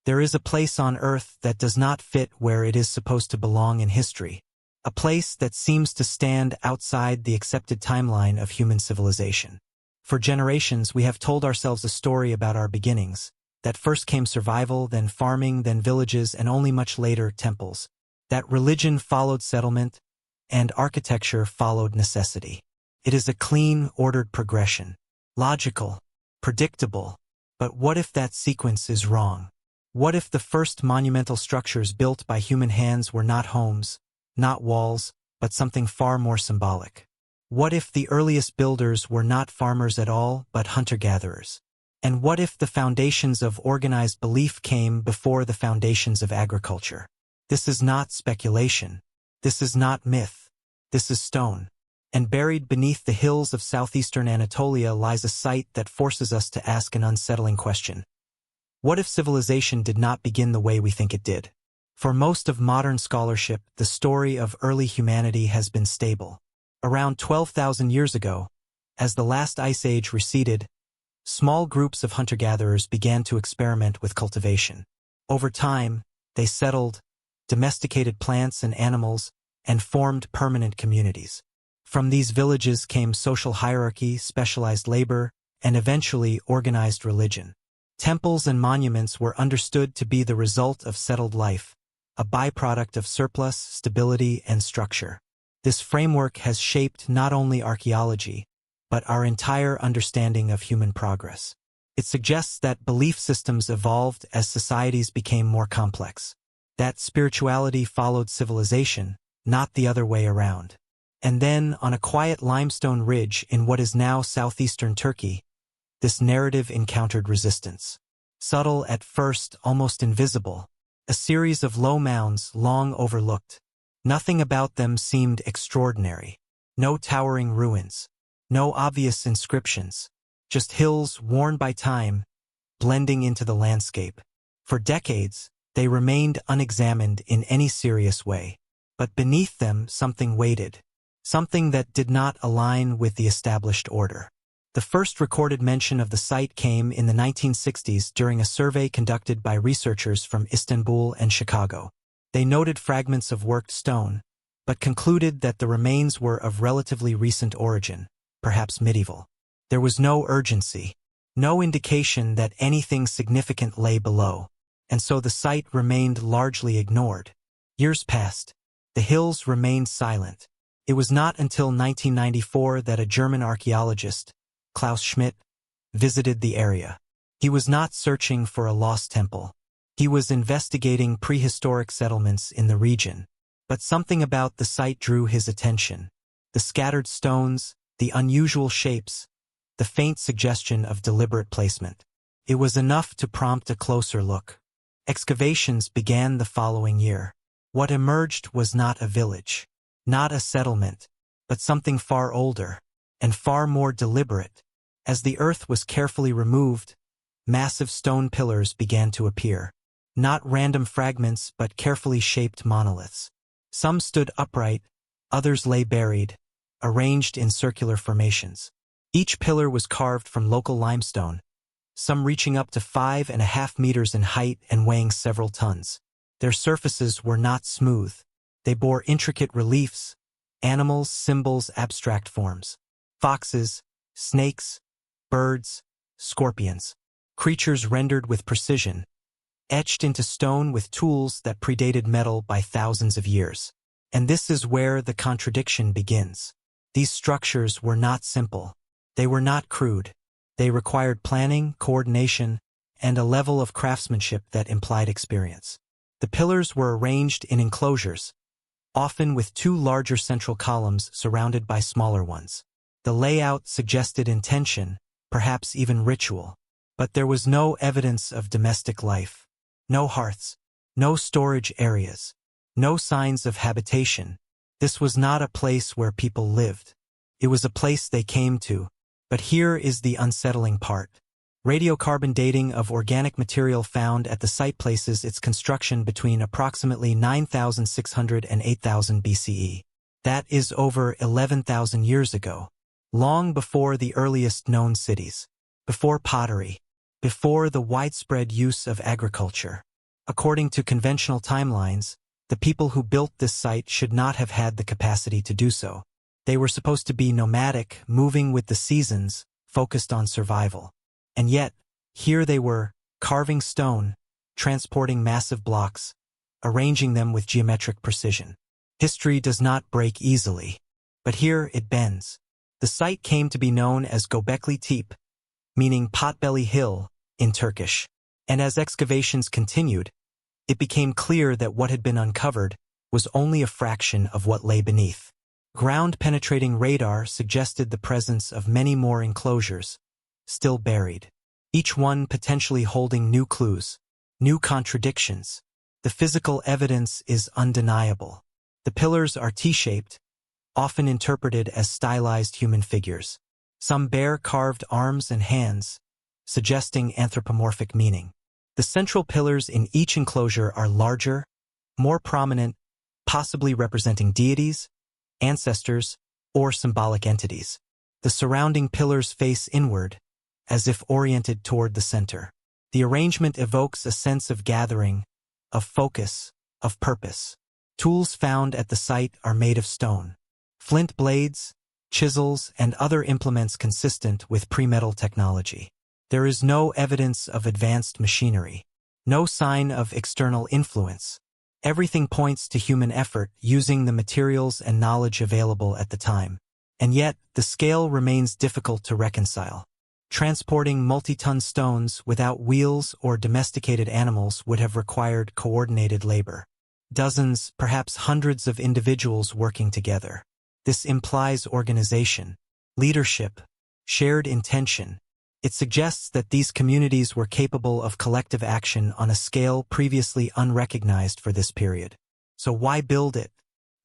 There is a place on Earth that does not fit where it is supposed to belong in history. A place that seems to stand outside the accepted timeline of human civilization. For generations, we have told ourselves a story about our beginnings, that first came survival, then farming, then villages, and only much later temples. That religion followed settlement, and architecture followed necessity. It is a clean, ordered progression. Logical, predictable. But what if that sequence is wrong? What if the first monumental structures built by human hands were not homes, not walls, but something far more symbolic? What if the earliest builders were not farmers at all, but hunter-gatherers? And what if the foundations of organized belief came before the foundations of agriculture? This is not speculation. This is not myth. This is stone. And buried beneath the hills of southeastern Anatolia lies a site that forces us to ask an unsettling question. What if civilization did not begin the way we think it did? For most of modern scholarship, the story of early humanity has been stable. Around 12,000 years ago, as the last ice age receded, small groups of hunter-gatherers began to experiment with cultivation. Over time, they settled, domesticated plants and animals, and formed permanent communities. From these villages came social hierarchy, specialized labor, and eventually organized religion. Temples and monuments were understood to be the result of settled life, a byproduct of surplus, stability, and structure. This framework has shaped not only archaeology, but our entire understanding of human progress. It suggests that belief systems evolved as societies became more complex. That spirituality followed civilization, not the other way around. And then, on a quiet limestone ridge in what is now southeastern Turkey, this narrative encountered resistance. Subtle at first, almost invisible, a series of low mounds long overlooked. Nothing about them seemed extraordinary. No towering ruins. No obvious inscriptions. Just hills worn by time, blending into the landscape. For decades, they remained unexamined in any serious way. But beneath them something waited. Something that did not align with the established order. The first recorded mention of the site came in the 1960s during a survey conducted by researchers from Istanbul and Chicago. They noted fragments of worked stone, but concluded that the remains were of relatively recent origin, perhaps medieval. There was no urgency, no indication that anything significant lay below, and so the site remained largely ignored. Years passed. The hills remained silent. It was not until 1994 that a German archaeologist, Klaus Schmidt, visited the area. He was not searching for a lost temple. He was investigating prehistoric settlements in the region. But something about the site drew his attention. The scattered stones, the unusual shapes, the faint suggestion of deliberate placement. It was enough to prompt a closer look. Excavations began the following year. What emerged was not a village, not a settlement, but something far older, and far more deliberate. As the earth was carefully removed, massive stone pillars began to appear. Not random fragments, but carefully shaped monoliths. Some stood upright, others lay buried, arranged in circular formations. Each pillar was carved from local limestone, some reaching up to 5.5 meters in height and weighing several tons. Their surfaces were not smooth. They bore intricate reliefs, animals, symbols, abstract forms. Foxes, snakes, birds, scorpions. Creatures rendered with precision, etched into stone with tools that predated metal by thousands of years. And this is where the contradiction begins. These structures were not simple. They were not crude. They required planning, coordination, and a level of craftsmanship that implied experience. The pillars were arranged in enclosures, often with two larger central columns surrounded by smaller ones. The layout suggested intention, perhaps even ritual. But there was no evidence of domestic life. No hearths, no storage areas, no signs of habitation. This was not a place where people lived. It was a place they came to. But here is the unsettling part. Radiocarbon dating of organic material found at the site places its construction between approximately 9,600 and 8,000 BCE. That is over 11,000 years ago, long before the earliest known cities, before pottery, before the widespread use of agriculture. According to conventional timelines, the people who built this site should not have had the capacity to do so. They were supposed to be nomadic, moving with the seasons, focused on survival. And yet, here they were, carving stone, transporting massive blocks, arranging them with geometric precision. History does not break easily, but here it bends. The site came to be known as Göbekli Tepe, meaning Potbelly Hill in Turkish. And as excavations continued, it became clear that what had been uncovered was only a fraction of what lay beneath. Ground-penetrating radar suggested the presence of many more enclosures, still buried, each one potentially holding new clues, new contradictions. The physical evidence is undeniable. The pillars are T-shaped, often interpreted as stylized human figures. Some bear carved arms and hands, suggesting anthropomorphic meaning. The central pillars in each enclosure are larger, more prominent, possibly representing deities, ancestors, or symbolic entities. The surrounding pillars face inward, as if oriented toward the center. The arrangement evokes a sense of gathering, of focus, of purpose. Tools found at the site are made of stone. Flint blades, chisels, and other implements consistent with pre-metal technology. There is no evidence of advanced machinery, no sign of external influence. Everything points to human effort using the materials and knowledge available at the time. And yet, the scale remains difficult to reconcile. Transporting multi-ton stones without wheels or domesticated animals would have required coordinated labor. Dozens, perhaps hundreds of individuals working together. This implies organization, leadership, shared intention. It suggests that these communities were capable of collective action on a scale previously unrecognized for this period. So why build it?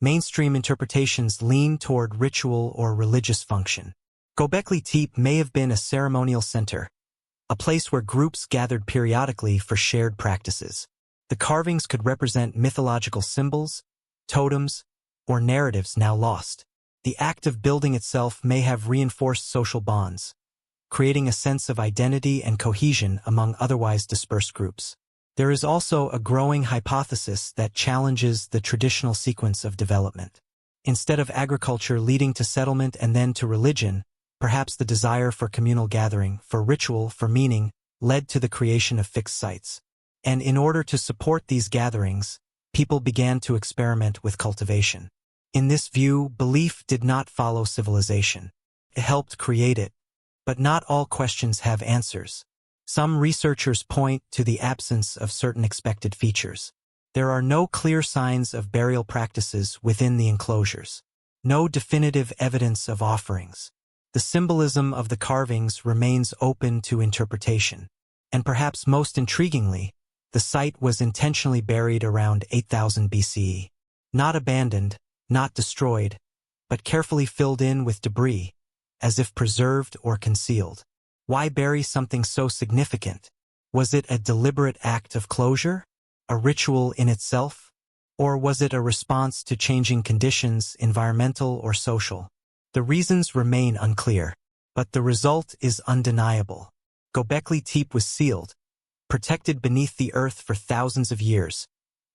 Mainstream interpretations lean toward ritual or religious function. Göbekli Tepe may have been a ceremonial center, a place where groups gathered periodically for shared practices. The carvings could represent mythological symbols, totems, or narratives now lost. The act of building itself may have reinforced social bonds, creating a sense of identity and cohesion among otherwise dispersed groups. There is also a growing hypothesis that challenges the traditional sequence of development. Instead of agriculture leading to settlement and then to religion, perhaps the desire for communal gathering, for ritual, for meaning, led to the creation of fixed sites. And in order to support these gatherings, people began to experiment with cultivation. In this view, belief did not follow civilization. It helped create it. But not all questions have answers. Some researchers point to the absence of certain expected features. There are no clear signs of burial practices within the enclosures. No definitive evidence of offerings. The symbolism of the carvings remains open to interpretation. And perhaps most intriguingly, the site was intentionally buried around 8000 BCE. Not abandoned, not destroyed, but carefully filled in with debris, as if preserved or concealed. Why bury something so significant? Was it a deliberate act of closure? A ritual in itself? Or was it a response to changing conditions, environmental or social? The reasons remain unclear, but the result is undeniable. Göbekli Tepe was sealed, protected beneath the earth for thousands of years,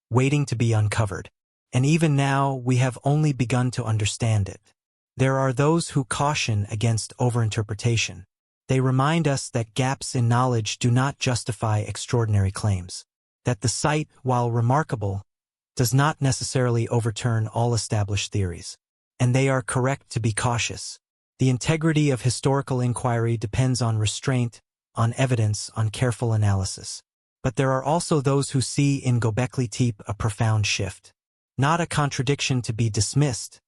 waiting to be uncovered. And even now, we have only begun to understand it. There are those who caution against overinterpretation. They remind us that gaps in knowledge do not justify extraordinary claims. That the site, while remarkable, does not necessarily overturn all established theories. And they are correct to be cautious. The integrity of historical inquiry depends on restraint, on evidence, on careful analysis. But there are also those who see in Göbekli Tepe a profound shift. Not a contradiction to be dismissed,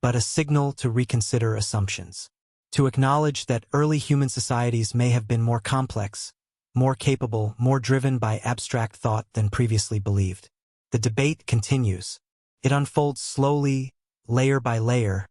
but a signal to reconsider assumptions. To acknowledge that early human societies may have been more complex, more capable, more driven by abstract thought than previously believed. The debate continues. It unfolds slowly, layer by layer,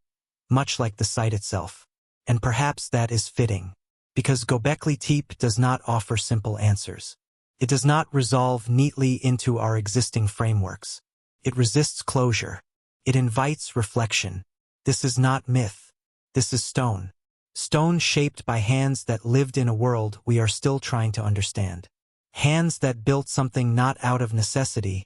much like the site itself. And perhaps that is fitting, because Göbekli Tepe does not offer simple answers. It does not resolve neatly into our existing frameworks. It resists closure. It invites reflection. This is not myth. This is stone. Stone shaped by hands that lived in a world we are still trying to understand. Hands that built something not out of necessity,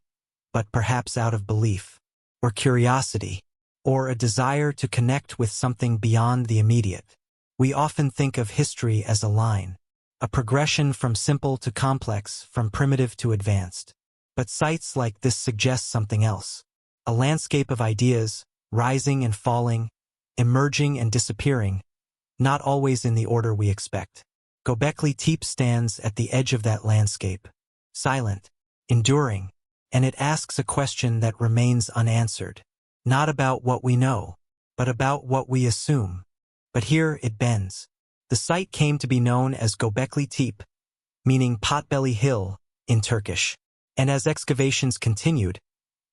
but perhaps out of belief, or curiosity, or a desire to connect with something beyond the immediate. We often think of history as a line, a progression from simple to complex, from primitive to advanced. But sites like this suggest something else. A landscape of ideas, rising and falling, emerging and disappearing, not always in the order we expect. Göbekli Tepe stands at the edge of that landscape, silent, enduring, and it asks a question that remains unanswered. Not about what we know, but about what we assume. But here it bends. The site came to be known as Göbekli Tepe, meaning Potbelly Hill in Turkish. And as excavations continued,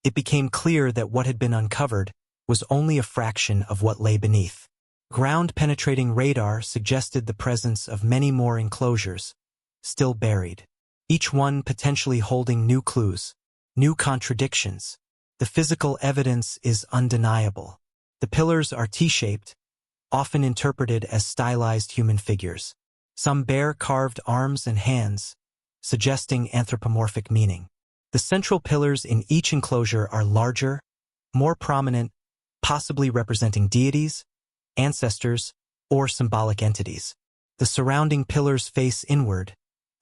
it became clear that what had been uncovered was only a fraction of what lay beneath. Ground-penetrating radar suggested the presence of many more enclosures, still buried, each one potentially holding new clues, new contradictions. The physical evidence is undeniable. The pillars are T-shaped, often interpreted as stylized human figures. Some bear carved arms and hands, suggesting anthropomorphic meaning. The central pillars in each enclosure are larger, more prominent, possibly representing deities, ancestors, or symbolic entities. The surrounding pillars face inward,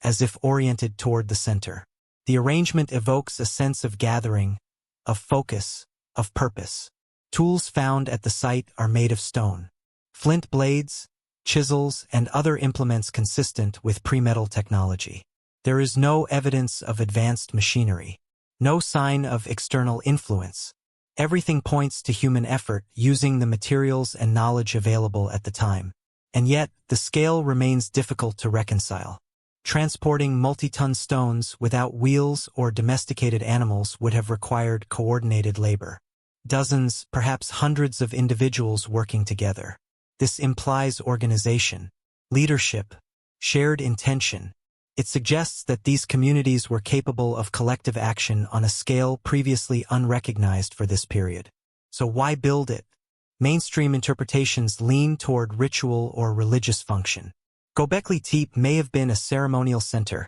as if oriented toward the center. The arrangement evokes a sense of gathering, of focus, of purpose. Tools found at the site are made of stone. Flint blades, chisels, and other implements consistent with pre-metal technology. There is no evidence of advanced machinery, no sign of external influence. Everything points to human effort using the materials and knowledge available at the time. And yet, the scale remains difficult to reconcile. Transporting multi-ton stones without wheels or domesticated animals would have required coordinated labor. Dozens, perhaps hundreds of individuals working together. This implies organization, leadership, shared intention. It suggests that these communities were capable of collective action on a scale previously unrecognized for this period. So why build it? Mainstream interpretations lean toward ritual or religious function. Göbekli Tepe may have been a ceremonial center,